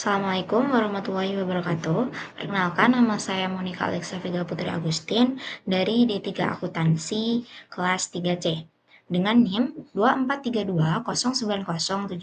Assalamualaikum warahmatullahi wabarakatuh. Perkenalkan, nama saya Monica Alexa Vega Putri Agustin dari D3 Akuntansi kelas 3C dengan NIM 2432090075.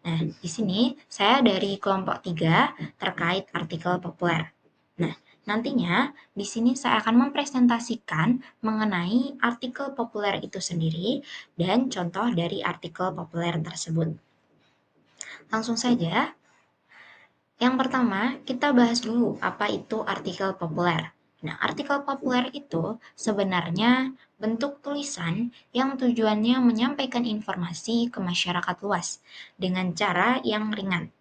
Nah, di sini saya dari kelompok 3 terkait artikel populer. Nah, nantinya di sini saya akan mempresentasikan mengenai artikel populer itu sendiri dan contoh dari artikel populer tersebut. Langsung saja. Yang pertama, kita bahas dulu apa itu artikel populer. Nah, artikel populer itu sebenarnya bentuk tulisan yang tujuannya menyampaikan informasi ke masyarakat luas dengan cara yang ringan.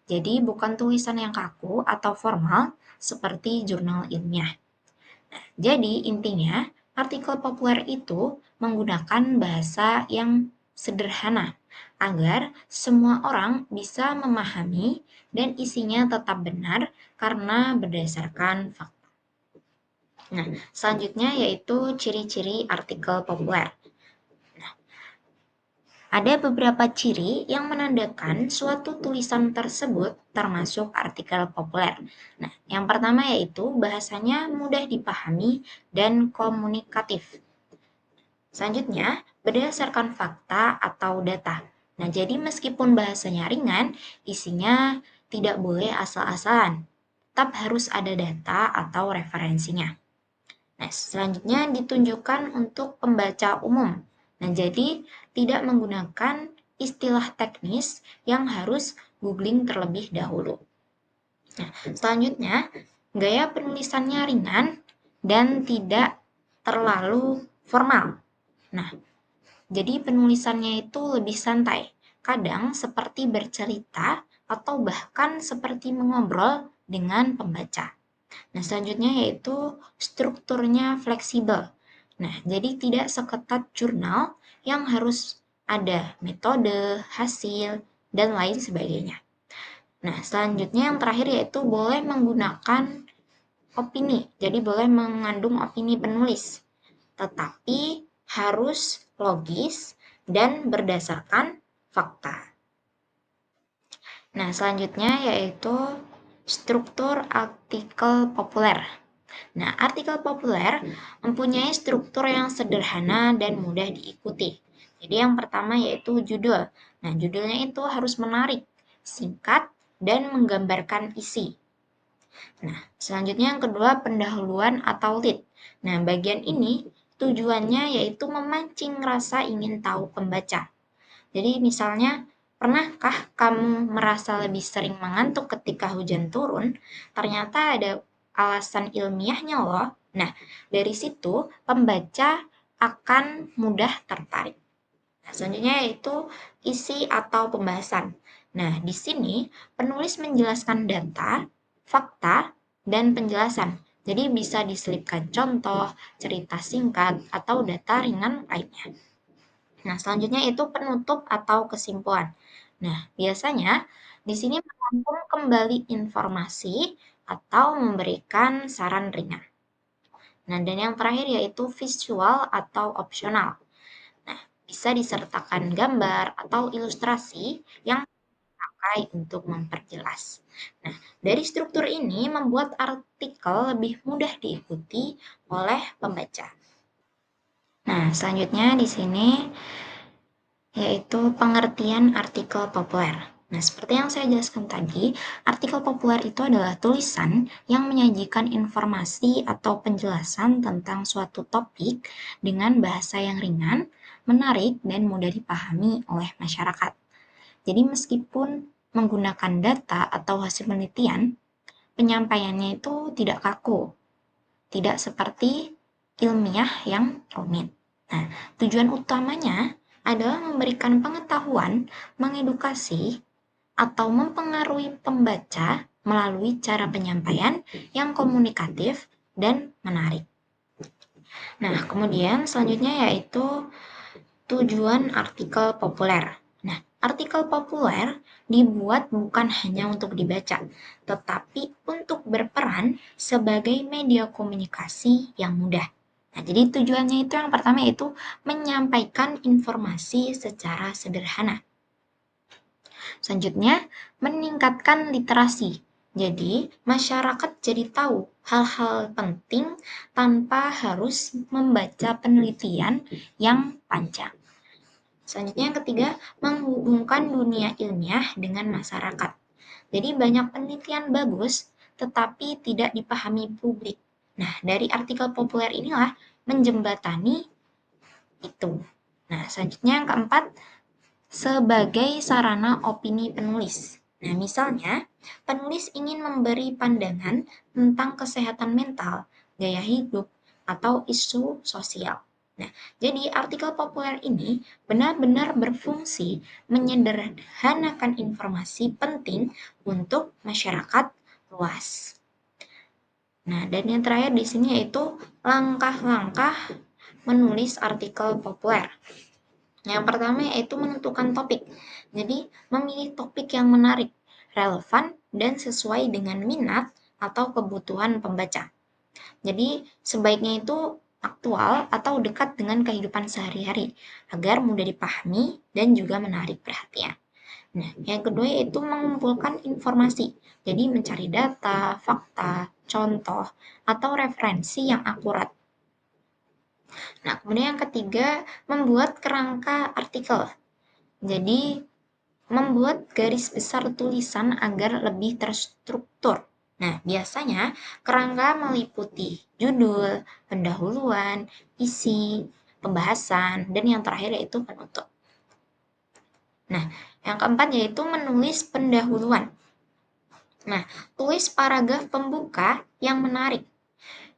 Jadi, bukan tulisan yang kaku atau formal seperti jurnal ilmiah. Jadi, intinya, artikel populer itu menggunakan bahasa yang sederhana agar semua orang bisa memahami dan isinya tetap benar karena berdasarkan fakta. Nah, selanjutnya yaitu ciri-ciri artikel populer. Ada beberapa ciri yang menandakan suatu tulisan tersebut termasuk artikel populer. Nah, yang pertama yaitu bahasanya mudah dipahami dan komunikatif. Selanjutnya, berdasarkan fakta atau data. Nah, jadi meskipun bahasanya ringan, isinya tidak boleh asal-asalan. Tetap harus ada data atau referensinya. Nah, selanjutnya ditunjukkan untuk pembaca umum. Nah, jadi tidak menggunakan istilah teknis yang harus googling terlebih dahulu. Nah, selanjutnya, gaya penulisannya ringan dan tidak terlalu formal. Nah, jadi penulisannya itu lebih santai, kadang seperti bercerita atau bahkan seperti mengobrol dengan pembaca. Nah, selanjutnya yaitu strukturnya fleksibel. Nah, jadi tidak seketat jurnal yang harus ada metode, hasil, dan lain sebagainya. Nah, selanjutnya yang terakhir yaitu boleh menggunakan opini. Jadi boleh mengandung opini penulis, tetapi harus logis dan berdasarkan fakta. Nah, selanjutnya yaitu struktur artikel populer. Nah, artikel populer mempunyai struktur yang sederhana dan mudah diikuti. Jadi yang pertama yaitu judul. Nah, judulnya itu harus menarik, singkat, dan menggambarkan isi. Nah, selanjutnya yang kedua pendahuluan atau lead. Nah, bagian ini tujuannya yaitu memancing rasa ingin tahu pembaca. Jadi misalnya, pernahkah kamu merasa lebih sering mengantuk ketika hujan turun? Ternyata ada alasan ilmiahnya loh. Nah, dari situ pembaca akan mudah tertarik. Nah, selanjutnya yaitu isi atau pembahasan. Nah, di sini penulis menjelaskan data, fakta, dan penjelasan. Jadi bisa diselipkan contoh, cerita singkat, atau data ringan lainnya. Nah, selanjutnya itu penutup atau kesimpulan. Nah, biasanya di sini merangkum kembali informasi atau memberikan saran ringan. Nah, dan yang terakhir yaitu visual atau opsional. Nah, bisa disertakan gambar atau ilustrasi yang dipakai untuk memperjelas. Nah, dari struktur ini membuat artikel lebih mudah diikuti oleh pembaca. Nah, selanjutnya di sini yaitu pengertian artikel populer. Nah, seperti yang saya jelaskan tadi, artikel populer itu adalah tulisan yang menyajikan informasi atau penjelasan tentang suatu topik dengan bahasa yang ringan, menarik, dan mudah dipahami oleh masyarakat. Jadi meskipun menggunakan data atau hasil penelitian, penyampaiannya itu tidak kaku, tidak seperti ilmiah yang rumit. Nah, tujuan utamanya adalah memberikan pengetahuan, mengedukasi, atau mempengaruhi pembaca melalui cara penyampaian yang komunikatif dan menarik. Nah, kemudian selanjutnya yaitu tujuan artikel populer. Nah, artikel populer dibuat bukan hanya untuk dibaca, tetapi untuk berperan sebagai media komunikasi yang mudah. Nah, jadi tujuannya itu yang pertama yaitu menyampaikan informasi secara sederhana. Selanjutnya, meningkatkan literasi. Jadi, masyarakat jadi tahu hal-hal penting tanpa harus membaca penelitian yang panjang. Selanjutnya yang ketiga, menghubungkan dunia ilmiah dengan masyarakat. Jadi banyak penelitian bagus, tetapi tidak dipahami publik. Nah, dari artikel populer inilah menjembatani itu. Nah, selanjutnya yang keempat, sebagai sarana opini penulis. Nah, misalnya, penulis ingin memberi pandangan tentang kesehatan mental, gaya hidup, atau isu sosial. Nah, jadi artikel populer ini benar-benar berfungsi menyederhanakan informasi penting untuk masyarakat luas. Nah, dan yang terakhir di sini yaitu langkah-langkah menulis artikel populer. Yang pertama yaitu menentukan topik. Jadi, memilih topik yang menarik, relevan, dan sesuai dengan minat atau kebutuhan pembaca. Jadi, sebaiknya itu aktual atau dekat dengan kehidupan sehari-hari agar mudah dipahami dan juga menarik perhatian. Nah, yang kedua yaitu mengumpulkan informasi. Jadi, mencari data, fakta, contoh, atau referensi yang akurat. Nah, kemudian yang ketiga, membuat kerangka artikel. Jadi, membuat garis besar tulisan agar lebih terstruktur. Nah, biasanya kerangka meliputi judul, pendahuluan, isi, pembahasan, dan yang terakhir yaitu penutup. Nah, yang keempat yaitu menulis pendahuluan. Nah, tulis paragraf pembuka yang menarik.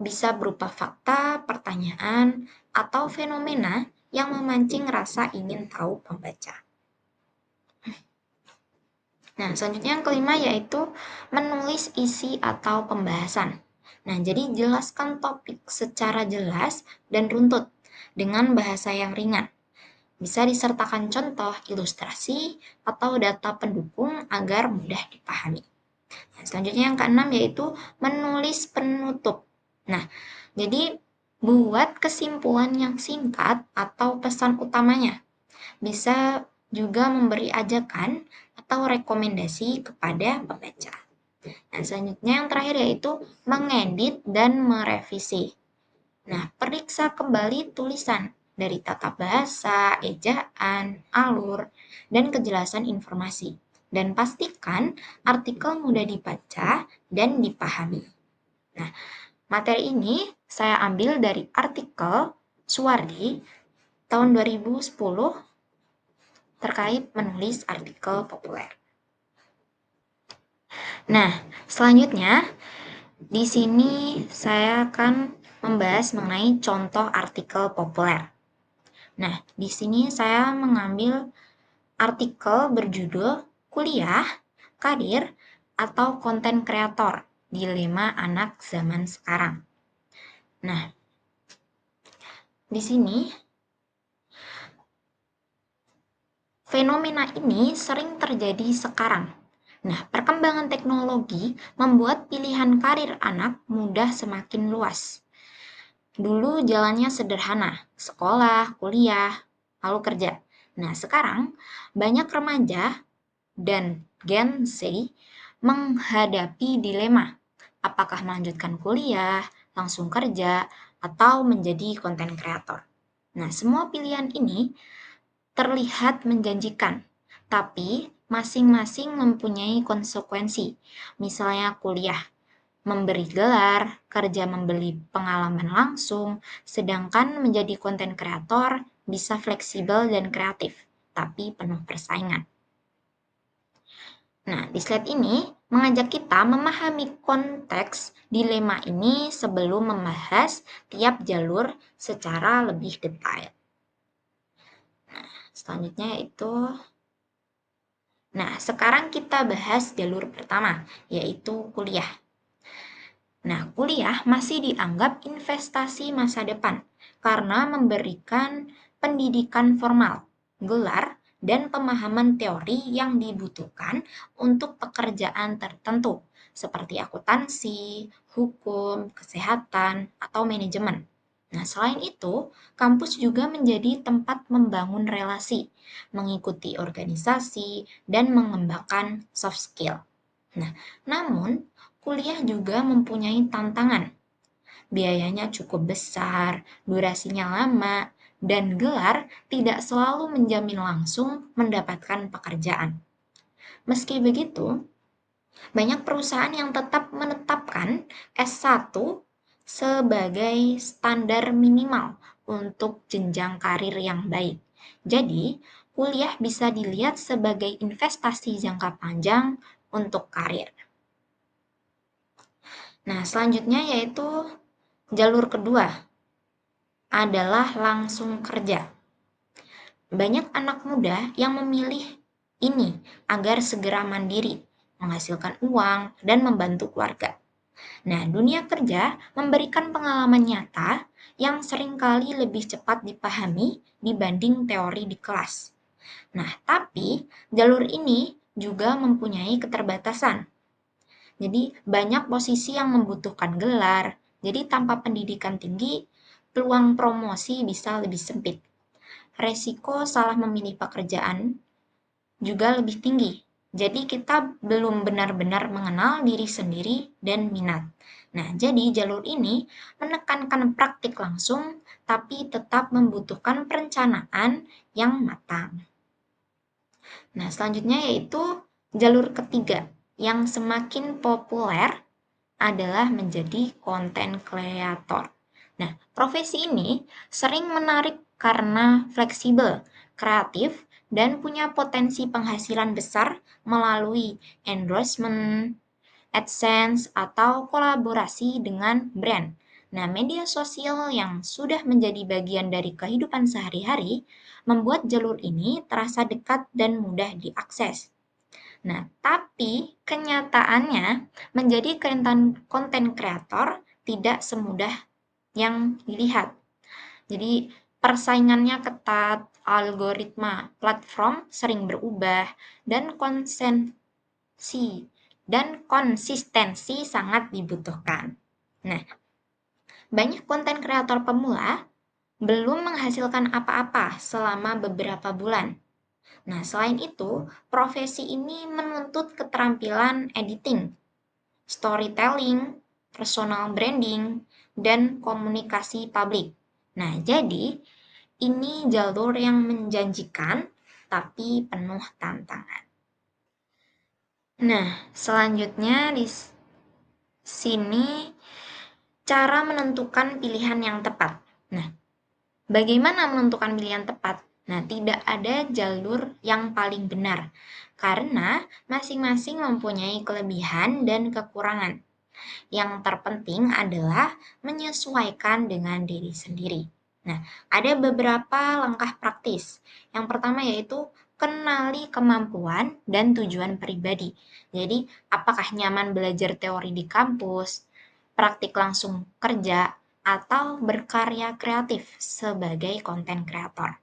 Bisa berupa fakta, pertanyaan, atau fenomena yang memancing rasa ingin tahu pembaca. Nah, selanjutnya yang kelima yaitu menulis isi atau pembahasan. Nah, jadi jelaskan topik secara jelas dan runtut dengan bahasa yang ringan. Bisa disertakan contoh, ilustrasi, atau data pendukung agar mudah dipahami. Nah, selanjutnya yang keenam yaitu menulis penutup. Nah, jadi buat kesimpulan yang singkat atau pesan utamanya. Bisa juga memberi ajakan atau rekomendasi kepada pembaca. Nah, selanjutnya yang terakhir yaitu mengedit dan merevisi. Nah, periksa kembali tulisan dari tata bahasa, ejaan, alur, dan kejelasan informasi. Dan pastikan artikel mudah dibaca dan dipahami. Nah, materi ini saya ambil dari artikel Suwardi tahun 2010 terkait menulis artikel populer. Nah, selanjutnya di sini saya akan membahas mengenai contoh artikel populer. Nah, di sini saya mengambil artikel berjudul Kuliah, Karir, atau Konten Kreator, Dilema Anak Zaman Sekarang. Nah, di sini fenomena ini sering terjadi sekarang. Nah, perkembangan teknologi membuat pilihan karir anak mudah semakin luas. Dulu jalannya sederhana, sekolah, kuliah, lalu kerja. Nah, sekarang banyak remaja dan Gen Z menghadapi dilema. Apakah melanjutkan kuliah, langsung kerja, atau menjadi konten kreator. Nah, semua pilihan ini terlihat menjanjikan, tapi masing-masing mempunyai konsekuensi. Misalnya kuliah memberi gelar, kerja membeli pengalaman langsung, sedangkan menjadi konten kreator bisa fleksibel dan kreatif, tapi penuh persaingan. Nah, di slide ini mengajak kita memahami konteks dilema ini sebelum membahas tiap jalur secara lebih detail. Nah, selanjutnya yaitu sekarang kita bahas jalur pertama, yaitu kuliah. Nah, kuliah masih dianggap investasi masa depan karena memberikan pendidikan formal, gelar, dan pemahaman teori yang dibutuhkan untuk pekerjaan tertentu, seperti akuntansi, hukum, kesehatan, atau manajemen. Nah, selain itu, kampus juga menjadi tempat membangun relasi, mengikuti organisasi, dan mengembangkan soft skill. Nah, namun kuliah juga mempunyai tantangan. Biayanya cukup besar, durasinya lama, dan gelar tidak selalu menjamin langsung mendapatkan pekerjaan. Meski begitu, banyak perusahaan yang tetap menetapkan S1 sebagai standar minimal untuk jenjang karir yang baik. Jadi, kuliah bisa dilihat sebagai investasi jangka panjang untuk karir. Nah, selanjutnya yaitu jalur kedua adalah langsung kerja. Banyak anak muda yang memilih ini agar segera mandiri, menghasilkan uang, dan membantu keluarga. Nah, dunia kerja memberikan pengalaman nyata yang seringkali lebih cepat dipahami dibanding teori di kelas. Nah, tapi jalur ini juga mempunyai keterbatasan. Jadi, banyak posisi yang membutuhkan gelar. Jadi, tanpa pendidikan tinggi, peluang promosi bisa lebih sempit. Resiko salah memilih pekerjaan juga lebih tinggi. Jadi kita belum benar-benar mengenal diri sendiri dan minat. Nah, jadi jalur ini menekankan praktik langsung, tapi tetap membutuhkan perencanaan yang matang. Nah, selanjutnya yaitu jalur ketiga yang semakin populer adalah menjadi content creator. Nah, profesi ini sering menarik karena fleksibel, kreatif, dan punya potensi penghasilan besar melalui endorsement, AdSense, atau kolaborasi dengan brand. Nah, media sosial yang sudah menjadi bagian dari kehidupan sehari-hari membuat jalur ini terasa dekat dan mudah diakses. Nah, tapi kenyataannya menjadi konten kreator tidak semudah yang dilihat. Jadi, persaingannya ketat, algoritma platform sering berubah, dan konsistensi sangat dibutuhkan. Nah, banyak konten kreator pemula belum menghasilkan apa-apa selama beberapa bulan. Nah, selain itu, profesi ini menuntut keterampilan editing, storytelling, personal branding, dan komunikasi publik. Nah, jadi ini jalur yang menjanjikan tapi penuh tantangan. Nah, selanjutnya di sini cara menentukan pilihan yang tepat. Nah, bagaimana menentukan pilihan tepat? Nah, tidak ada jalur yang paling benar, karena masing-masing mempunyai kelebihan dan kekurangan. Yang terpenting adalah menyesuaikan dengan diri sendiri. Nah, ada beberapa langkah praktis. Yang pertama yaitu kenali kemampuan dan tujuan pribadi. Jadi, apakah nyaman belajar teori di kampus, praktik langsung kerja, atau berkarya kreatif sebagai konten kreator.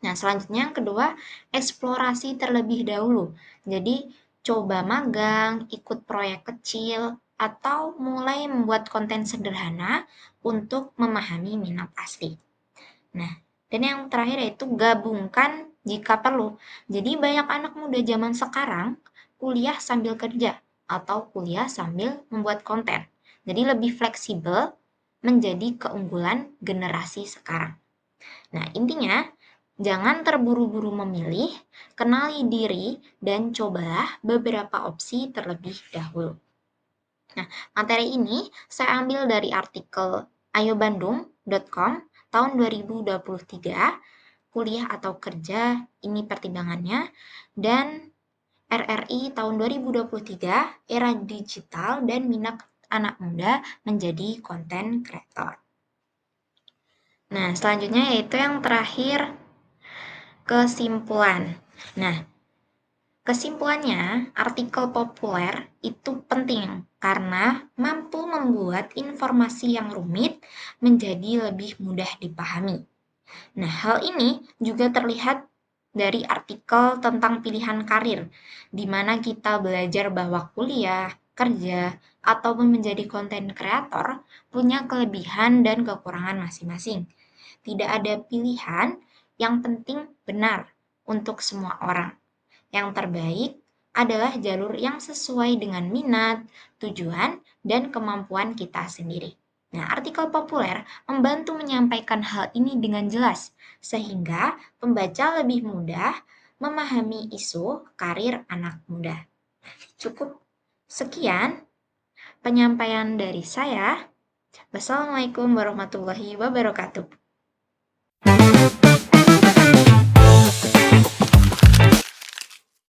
Nah, selanjutnya yang kedua, eksplorasi terlebih dahulu. Jadi, coba magang, ikut proyek kecil, atau mulai membuat konten sederhana untuk memahami minat asli. Nah, dan yang terakhir yaitu gabungkan jika perlu. Jadi, banyak anak muda zaman sekarang kuliah sambil kerja atau kuliah sambil membuat konten. Jadi, lebih fleksibel menjadi keunggulan generasi sekarang. Nah, intinya jangan terburu-buru memilih, kenali diri, dan cobalah beberapa opsi terlebih dahulu. Nah, materi ini saya ambil dari artikel ayobandung.com tahun 2023, kuliah atau kerja, ini pertimbangannya, dan RRI tahun 2023, era digital dan minat anak muda menjadi konten kreator. Nah, selanjutnya yaitu yang terakhir, kesimpulan. Nah, kesimpulannya, artikel populer itu penting karena mampu membuat informasi yang rumit menjadi lebih mudah dipahami. Nah, hal ini juga terlihat dari artikel tentang pilihan karir, di mana kita belajar bahwa kuliah, kerja, ataupun menjadi konten kreator punya kelebihan dan kekurangan masing-masing. Tidak ada pilihan, yang penting benar untuk semua orang. Yang terbaik adalah jalur yang sesuai dengan minat, tujuan, dan kemampuan kita sendiri. Nah, artikel populer membantu menyampaikan hal ini dengan jelas, sehingga pembaca lebih mudah memahami isu karir anak muda. Cukup sekian penyampaian dari saya. Wassalamualaikum warahmatullahi wabarakatuh.